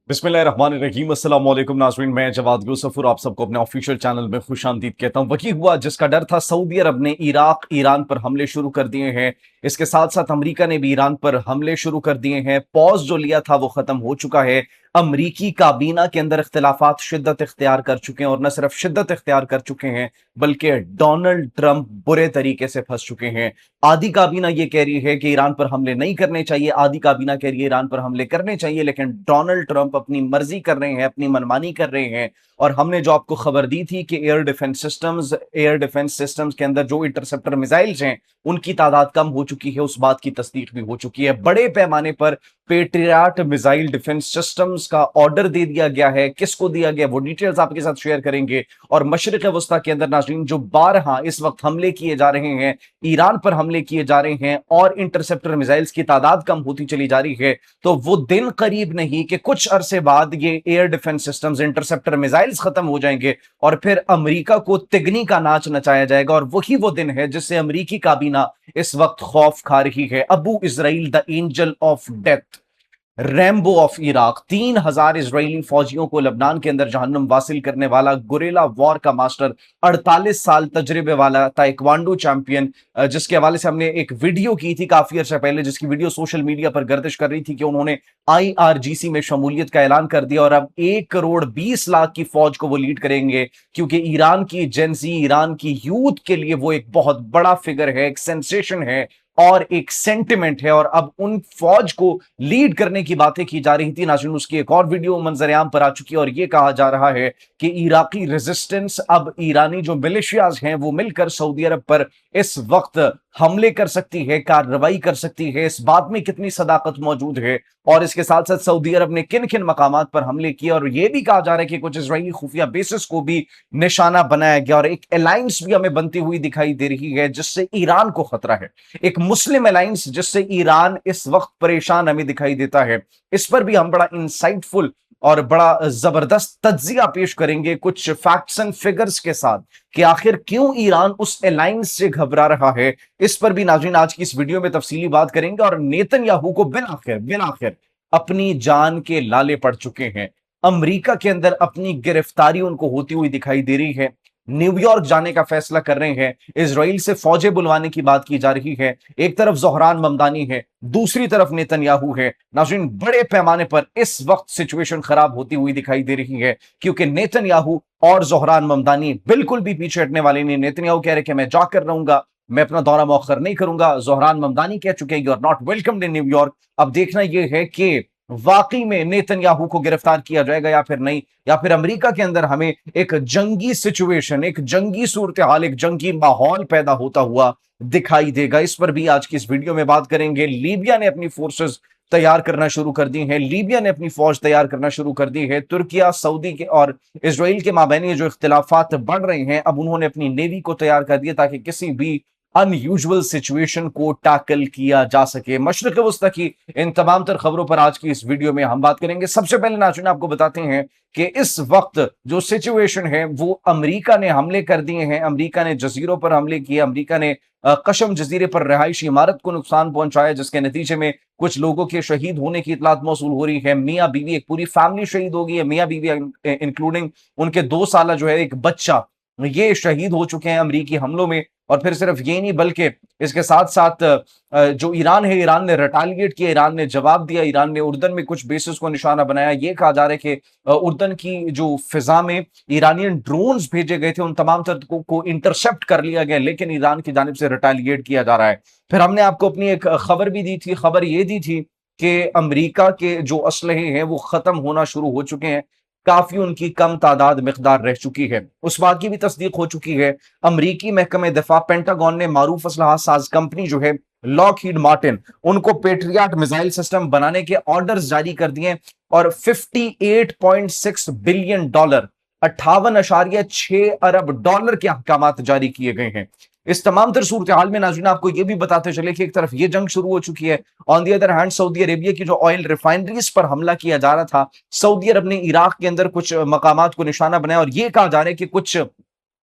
बिस्मिल्लाहिर्रहमानिर्रहीम अस्सलाम वालेकुम नाज़रीन, मैं जवाद यूसुफ और आप सबको अपने ऑफिशियल चैनल में खुशामदीद कहता हूं। वही हुआ जिसका डर था, सऊदी अरब ने इराक ईरान पर हमले शुरू कर दिए हैं। इसके साथ साथ अमेरिका ने भी ईरान पर हमले शुरू कर दिए हैं। पॉज जो लिया था वो खत्म हो चुका है। अमरीकी काबीना के अंदर इख्तिलाफात शिद्दत इख्तियार कर चुके हैं और न सिर्फ शिद्दत इख्तियार कर चुके हैं बल्कि डोनाल्ड ट्रंप बुरे तरीके से फंस चुके हैं। आधी काबीना ये कह रही है कि ईरान पर हमले नहीं करने चाहिए, आधी काबीना कह रही है ईरान पर हमले करने चाहिए, लेकिन डोनाल्ड ट्रंप अपनी मर्जी कर रहे हैं, अपनी मनमानी कर रहे हैं। और हमने जो आपको खबर दी थी कि एयर डिफेंस सिस्टम्स के अंदर जो इंटरसेप्टर मिसाइल्स हैं उनकी तादाद कम हो चुकी है, उस बात की तस्दीक भी हो चुकी है। बड़े पैमाने पर पेट्रियाट मिसाइल डिफेंस सिस्टम्स का ऑर्डर दे दिया गया है। किसको दिया गया वो डिटेल्स आपके साथ शेयर करेंगे। और मशरिक वस्ता के अंदर नाज़रीन जो बारहा इस वक्त हमले किए जा रहे हैं, ईरान पर हमले किए जा रहे हैं और इंटरसेप्टर मिसाइल्स की तादाद कम होती चली जा रही है, तो वो दिन करीब नहीं कि कुछ अरसे बाद ये air defence systems, interceptor missiles खत्म हो जाएंगे और फिर अमेरिका को तिगनी का नाच नचाया जाएगा। और वही वो दिन है जिससे अमेरिकी काबीना इस वक्त खौफ खा रही है। Abu Israel the angel of death, Rambo of Iraq, 3,000 Israeli फौजियों को लबनान के अंदर जहन्नुम वासिल करने वाला गुरेला वॉर का मास्टर, 48 साल तजर्बे वाला ताइक्वांडो चैंपियन, जिसके हवाले से हमने एक वीडियो की थी काफी अर्से पहले, जिसकी वीडियो सोशल मीडिया पर गर्दिश कर रही थी कि उन्होंने IRGC में शमूलियत का ऐलान कर दिया और अब 1,20,00,000 की फौज को वो लीड करेंगे, क्योंकि ईरान की जेंजी, ईरान की यूथ के लिए वो एक बहुत बड़ा फिगर है, एक सेंसेशन है और एक सेंटिमेंट है। और अब उन फौज को लीड करने की बातें की जा रही थी नाज़रीन, उसकी एक और वीडियो मंजरेआम पर आ चुकी है और यह कहा जा रहा है कि इराकी रेजिस्टेंस, अब ईरानी जो मिलिशियाज हैं वो मिलकर सऊदी अरब पर इस वक्त हमले कर सकती है, कार्रवाई कर सकती है। इस बात में कितनी सदाकत मौजूद है और इसके साथ साथ सऊदी अरब ने किन किन मकामात पर हमले किए, और यह भी कहा जा रहा है कि कुछ इजरायली खुफिया बेसिस को भी निशाना बनाया गया और एक अलायंस भी हमें बनती हुई दिखाई दे रही है जिससे ईरान को खतरा है, एक मुस्लिम अलायंस जिससे ईरान इस वक्त परेशान हमें दिखाई देता है। इस पर भी हम बड़ा इंसाइटफुल और बड़ा जबरदस्त तज्जिया पेश करेंगे कुछ फैक्ट्स एंड फिगर्स के साथ कि आखिर क्यों ईरान उस अलायंस से घबरा रहा है। इस पर भी नाज़रीन आज की इस वीडियो में तफसीली बात करेंगे। और नेतन्याहू को बिन आखिर अपनी जान के लाले पड़ चुके हैं। अमेरिका के अंदर अपनी गिरफ्तारी उनको होती हुई दिखाई दे रही है। न्यूयॉर्क जाने का फैसला कर रहे हैं। इजराइल से फौजें बुलवाने की बात की जा रही है। एक तरफ ज़ोहरान ममदानी है, दूसरी तरफ नेतन्याहू है। नाज़रीन बड़े पैमाने पर इस वक्त सिचुएशन खराब होती हुई दिखाई दे रही है, क्योंकि नेतन्याहू और ज़ोहरान ममदानी बिल्कुल भी पीछे हटने वाले नहीं। नेतन्याहू कह रहे कि मैं जाकर रहूंगा, मैं अपना दौरा मौखर नहीं करूंगा। ज़ोहरान ममदानी कह चुके हैं you are not welcomed in New York. अब देखना यह है कि वाकई में नेतन्याहू को गिरफ्तार किया जाएगा या फिर नहीं, या फिर अमेरिका के अंदर हमें एक जंगी सिचुएशन, एक जंगी सूरत हाल, एक जंगी माहौल पैदा होता हुआ दिखाई देगा। इस पर भी आज की इस वीडियो में बात करेंगे। लीबिया ने अपनी फोर्सेस तैयार करना शुरू कर दी है, लीबिया ने अपनी फौज तैयार करना शुरू कर दी है। तुर्किया, सऊदी के और इसराइल के माबैनी जो इख्तिलाफात बढ़ रहे हैं, अब उन्होंने अपनी नेवी को तैयार कर दिया ताकि किसी भी अनयूजुअल सिचुएशन को टैकल किया जा सके। मशरिक़ वस्ता की इन तमाम तर खबरों पर आज की इस वीडियो में हम बात करेंगे। सबसे पहले नाज़रीन आपको बताते हैं कि इस वक्त जो सिचुएशन है वो अमेरिका ने हमले कर दिए हैं। अमेरिका ने जजीरों पर हमले किए। अमेरिका ने कशम जजीरे पर रहायशी इमारत को नुकसान पहुंचाया, जिसके नतीजे में कुछ लोगों के शहीद होने की इतलात मौसूल हो रही है। मियाँ बीवी, एक पूरी फैमिली शहीद हो गई है। मियाँ बीवी इंक्लूडिंग उनके 2 साल जो है एक बच्चा, ये शहीद हो चुके हैं अमेरिकी हमलों में। और फिर सिर्फ ये नहीं बल्कि इसके साथ साथ जो ईरान है, ईरान ने रिटालिएट किया, ईरान ने जवाब दिया। ईरान ने उर्दन में कुछ बेसिस को निशाना बनाया। ये कहा जा रहा है कि उर्दन की जो फिजा में ईरानियन ड्रोन्स भेजे गए थे उन तमाम को इंटरसेप्ट कर लिया गया, लेकिन ईरान की जानिब से रिटालिएट किया जा रहा है। फिर हमने आपको अपनी एक खबर भी दी थी। खबर ये दी थी कि अमेरिका के जो असलहे हैं वो खत्म होना शुरू हो चुके हैं, काफी उनकी कम तादाद मिकदार रह चुकी है। उस बात की भी तस्दीक हो चुकी है। अमरीकी महकमे दिफा पेंटागन ने मारूफ असलहा साज कंपनी जो है लॉकहीड मार्टिन, उनको पेट्रियाट मिसाइल सिस्टम बनाने के ऑर्डर्स जारी कर दिए और $58.6 बिलियन, 58.6 अरब डॉलर के अहकामात जारी किए गए हैं। इस तमाम तर सूरत हाल में नाज़रीन आपको यह भी बताते चले कि एक तरफ यह जंग शुरू हो चुकी है, on the other hand Saudi Arabia की जो ऑयल रिफाइनरीज पर हमला किया जा रहा था, सऊदी अरब ने इराक के अंदर कुछ मकामात को निशाना बनाया और यह कहा जा रहा है कि कुछ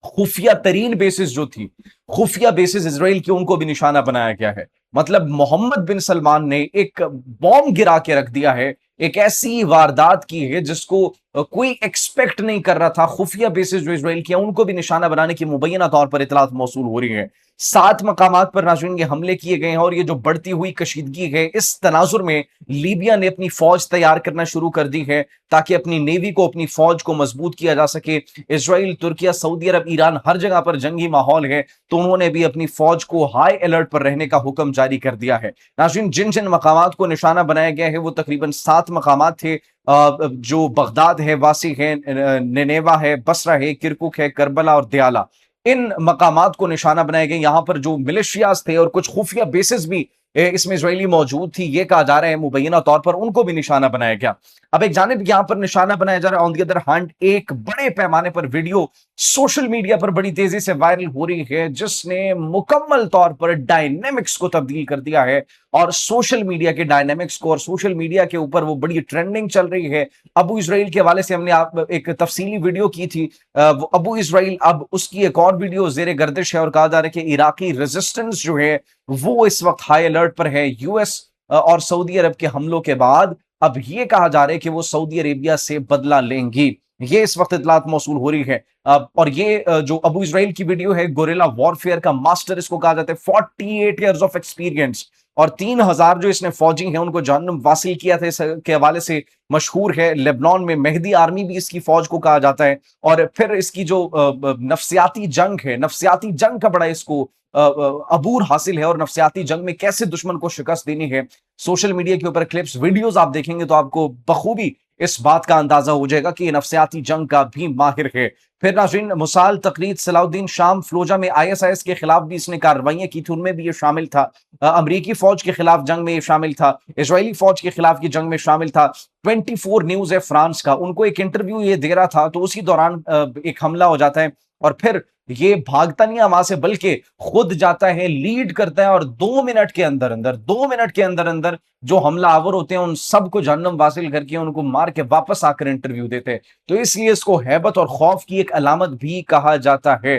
खुफिया तरीन बेसिस जो थी, खुफिया बेसिस इसराइल की, उनको भी निशाना बनाया गया है। मतलब मोहम्मद बिन सलमान ने एक बॉम्ब गिरा के रख दिया है एक ऐसी वारदात की है जिसको कोई एक्सपेक्ट नहीं कर रहा था। खुफिया बेसिस जो इसराइल की उनको भी निशाना बनाने की मुबैना तौर पर इतलात मौसूल हो रही है। 7 मकामात पर नाज़रीन ये हमले किए गए हैं और ये जो बढ़ती हुई कशीदगी है, इस तनाजुर में लीबिया ने अपनी फौज तैयार करना शुरू कर दी है ताकि अपनी नेवी को, अपनी फौज को मजबूत किया जा सके। इसराइल, तुर्किया, सऊदी अरब, ईरान, हर जगह पर जंगी माहौल है, तो उन्होंने भी अपनी फौज को हाई अलर्ट पर रहने का हुक्म जारी कर दिया है। नाज़रीन, जिन जिन मकामात को निशाना बनाया गया है वो तकरीबन 7 मकामात थे, जो बगदाद है, वासी है, निनेवा है, बसरा है, किरकुक है, करबला और दयाला। इन मकामात को निशाना बनाए गए। यहां पर जो मिलिशियाज थे और कुछ खुफिया बेसिस भी इसमें इजरायली मौजूद थी, ये कहा जा रहा है मुबैना तौर पर, उनको भी निशाना बनाया गया। अब एक जानिब यहां पर निशाना बनाया जा रहा है, ऑन दी अदर हैंड एक बड़े पैमाने पर वीडियो सोशल मीडिया पर बड़ी तेजी से वायरल हो रही है जिसने मुकम्मल तौर पर डायनेमिक्स को तब्दील कर दिया है और सोशल मीडिया के डायनेमिक्स को, और सोशल मीडिया के ऊपर वो बड़ी ट्रेंडिंग चल रही है। अबू इजराइल के हवाले से हमने आप एक तफसीली वीडियो की थी। वो अबू इजराइल, अब उसकी एक और वीडियो जेर गर्दिश है और कहा जा रहा है कि इराकी रेजिस्टेंस जो है वो इस वक्त हाई अलर्ट पर है। यूएस और सऊदी अरब के हमलों के बाद अब ये कहा जा रहा है कि वो सऊदी अरेबिया से बदला लेंगी। ये इस वक्त इतलात मौसूल हो रही है। और ये जो अबू इजराइल की वीडियो है, गोरिल्ला वॉरफेयर का मास्टर इसको कहा जाता है, 48 ईयर्स ऑफ एक्सपीरियंस, और 3000 जो इसने फौजी हैं उनको जहन्नुम वासिल किया था, इसके हवाले से मशहूर है। लेबनान में मेहदी आर्मी भी इसकी फौज को कहा जाता है। और फिर इसकी जो नफ्सियाती जंग है, नफ्सियाती जंग का बड़ा इसको अबूर हासिल है, और नफ्सियाती जंग में कैसे दुश्मन को शिकस्त देनी है। सोशल मीडिया के ऊपर क्लिप्स, वीडियोस आप देखेंगे तो आपको बखूबी इस बात का अंदाजा हो जाएगा कि ये नफ्सियाती जंग का भी माहिर है। फिर नाज़रीन, मुसाल, तकरीद, सलाउद्दीन, शाम, फलोजा में आईएसआईएस के खिलाफ भी इसने कार्रवाइयां की थी, उनमें भी ये शामिल था। अमरीकी फौज के खिलाफ जंग में ये शामिल था, इजरायली फौज के खिलाफ ये जंग में शामिल था। 24 न्यूज है फ्रांस का, उनको एक इंटरव्यू ये दे रहा था, तो उसी दौरान एक हमला हो जाता है और फिर ये भागता नहीं है वहां से, बल्कि खुद जाता है, लीड करता है, और 2 मिनट के अंदर अंदर, 2 मिनट के अंदर अंदर जो हमलावर होते हैं उन सबको जहन्नम वासिल करके उनको मार के वापस आकर इंटरव्यू देते हैं। तो इसलिए इसको हैबत और खौफ की एक अलामत भी कहा जाता है।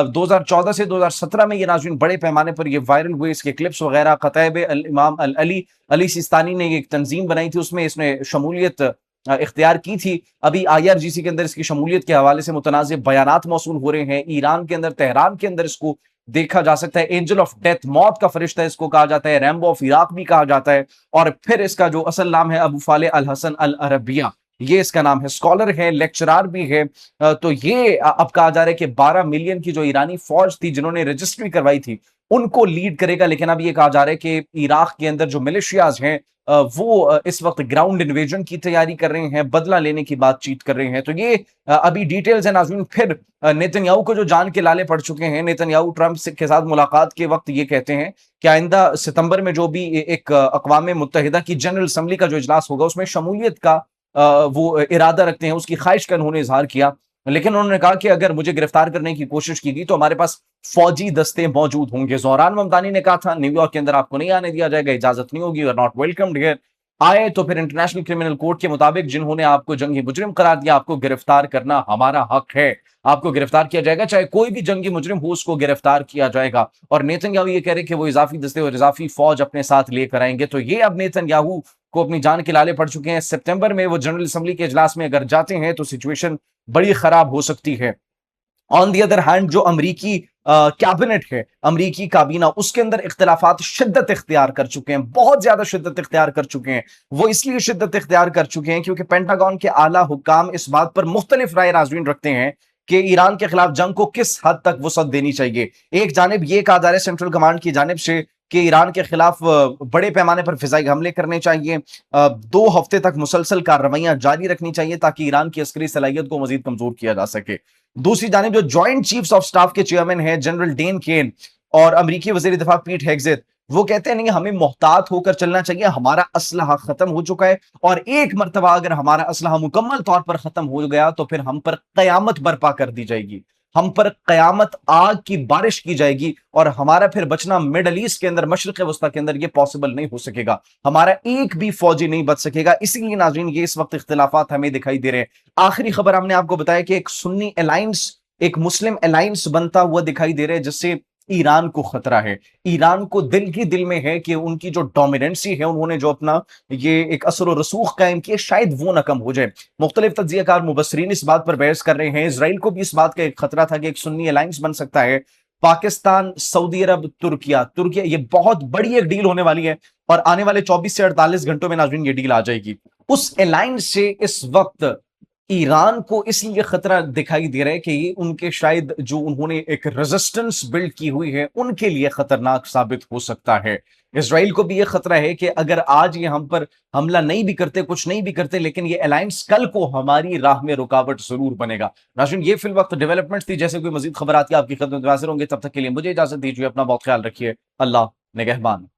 2014 से 2017 में ये नाज़रीन बड़े पैमाने पर ये वायरल हुए, इसके क्लिप्स वगैरह। खतैब अल इमाम अल अली अली सिस्तानी ने एक तंजीम बनाई थी, उसमें इसने शमूलियत इख्तियार की थी। अभी IRGC के अंदर इसकी शमूलियत के हवाले से मुतनाज़िब बयानात मौसूल हो रहे हैं। ईरान के अंदर, तेहरान के अंदर इसको देखा जा सकता है। एंजल ऑफ डेथ, मौत का फरिश्ता इसको कहा जाता है। रैम्बो ऑफ इराक भी कहा जाता है। और फिर इसका जो असल नाम है, अबू फाले अल हसन अल अरबिया, ये इसका नाम है। स्कॉलर है, लेक्चरार भी है। तो ये अब कहा जा रहा है कि 12 मिलियन की जो ईरानी फौज थी जिन्होंने रजिस्ट्री करवाई थी उनको लीड करेगा। लेकिन अब ये कहा जा रहा है कि इराक के अंदर जो मिलिशियाज हैं वो इस वक्त ग्राउंड इन्वेजन की तैयारी कर रहे हैं, बदला लेने की बातचीत कर रहे हैं। तो ये अभी डिटेल्स है नाज़रीन। फिर नेतन्याहू को जो जान के लाले पड़ चुके हैं, नेतन्याहू ट्रंप के साथ मुलाकात के वक्त ये कहते हैं कि आइंदा सितंबर में जो भी एक अक़वाम मुत्तहिदा की जनरल असम्बली का जो इजलास होगा उसमें शमूलियत का वो इरादा रखते हैं, उसकी ख्वाहिश का उन्होंने इजहार किया। लेकिन उन्होंने कहा कि अगर मुझे गिरफ्तार करने की कोशिश की गई तो हमारे पास फौजी दस्ते मौजूद होंगे। ज़ोहरान ममदानी ने कहा था न्यूयॉर्क के अंदर आपको नहीं आने दिया जाएगा, इजाजत नहीं होगी, you are not welcomed here. आए तो फिर इंटरनेशनल क्रिमिनल कोर्ट के मुताबिक जिन्होंने आपको जंगी मुजरिम करार दिया, आपको गिरफ्तार करना हमारा हक है, आपको गिरफ्तार किया जाएगा, चाहे कोई भी जंगी मुजरिम हो उसको गिरफ्तार किया जाएगा। और नेतन्याहू ये कह रहे कि वो इजाफी दस्ते और इजाफी फौज अपने साथ लेकर आएंगे। तो ये अब नेतन्याहू को अपनी जान के लाले पड़ चुके हैं। सितंबर में वो जनरल असम्बली के इजलास में अगर जाते हैं तो सिचुएशन बड़ी खराब हो सकती है। ऑन दी अदर हैंड, जो अमरीकी कैबिनेट है, अमरीकी काबीना, उसके अंदर इख्तिलाफात शिद्दत इख्तियार कर चुके हैं, बहुत ज्यादा शिद्दत इख्तियार कर चुके हैं। वो इसलिए शिद्दत इख्तियार कर चुके हैं क्योंकि पेंटागन के आला हुक्काम इस बात पर मुख्तलिफ राय नाज़रीन रखते हैं कि ईरान के खिलाफ जंग को किस हद तक वसअत देनी चाहिए। एक जानिब ये कहा जा रहा है सेंट्रल कमांड की जानिब से कि ईरान के खिलाफ बड़े पैमाने पर फिजाई हमले करने चाहिए, 2 हफ्ते तक मुसलसल कार्रवाइयां जारी रखनी चाहिए ताकि ईरान की अस्करी सलाहियत को मजीद कमजोर किया जा सके। दूसरी जानिब जो ज्वाइंट चीफ्स ऑफ स्टाफ के चेयरमैन हैं जनरल डेन केन और अमरीकी वजीर दिफा पीट हेग्सेथ, वो कहते हैं नहीं, हमें मोहतात होकर चलना चाहिए, हमारा असलहा खत्म हो चुका है, और एक मरतबा अगर हमारा असलहा मुकम्मल तौर पर खत्म हो गया तो फिर हम पर कयामत बर्पा कर दी जाएगी, हम पर कयामत आग की बारिश की जाएगी, और हमारा फिर बचना मिडल ईस्ट के अंदर, मशरिक वस्ता के अंदर ये पॉसिबल नहीं हो सकेगा, हमारा एक भी फौजी नहीं बच सकेगा। इसीलिए नाज़रीन ये इस वक्त इख्तिलाफात हमें दिखाई दे रहे हैं। आखिरी खबर हमने आपको बताया कि एक सुन्नी अलायंस, एक मुस्लिम अलायंस बनता हुआ दिखाई दे रहा है जिससे ईरान को खतरा है। ईरान को दिल ही दिल में है कि उनकी जो डोमिनेंसी है, उन्होंने जो अपना ये एक असर और रसूख कायम किया, शायद वो ना कम हो जाए। मुख्तलिफ तज्जियाकार मुबसरीन इस बात पर बहस कर रहे हैं। इसराइल को भी इस बात का एक खतरा था कि एक सुन्नी अलायंस बन सकता है, पाकिस्तान, सऊदी अरब, तुर्किया तुर्किया ये बहुत बड़ी एक डील होने वाली है और आने वाले 24 से 48 घंटों में नाज़रीन ये डील आ जाएगी। उस अलायंस से इस वक्त ईरान को इसलिए खतरा दिखाई दे रहा है कि ये उनके शायद जो उन्होंने एक रेजिस्टेंस बिल्ड की हुई है, उनके लिए खतरनाक साबित हो सकता है। इसराइल को भी ये खतरा है कि अगर आज ये हम पर हमला नहीं भी करते, कुछ नहीं भी करते, लेकिन ये अलायंस कल को हमारी राह में रुकावट जरूर बनेगा। नाज़रीन, ये फिल वक्त डेवलपमेंट थी। जैसे कोई मजीद खबर आती है आपकी खदमत में हाजिर होंगे। तब तक के लिए मुझे इजाजत दीजिए। अपना बहुत ख्याल रखिए। अल्लाह निगहबान।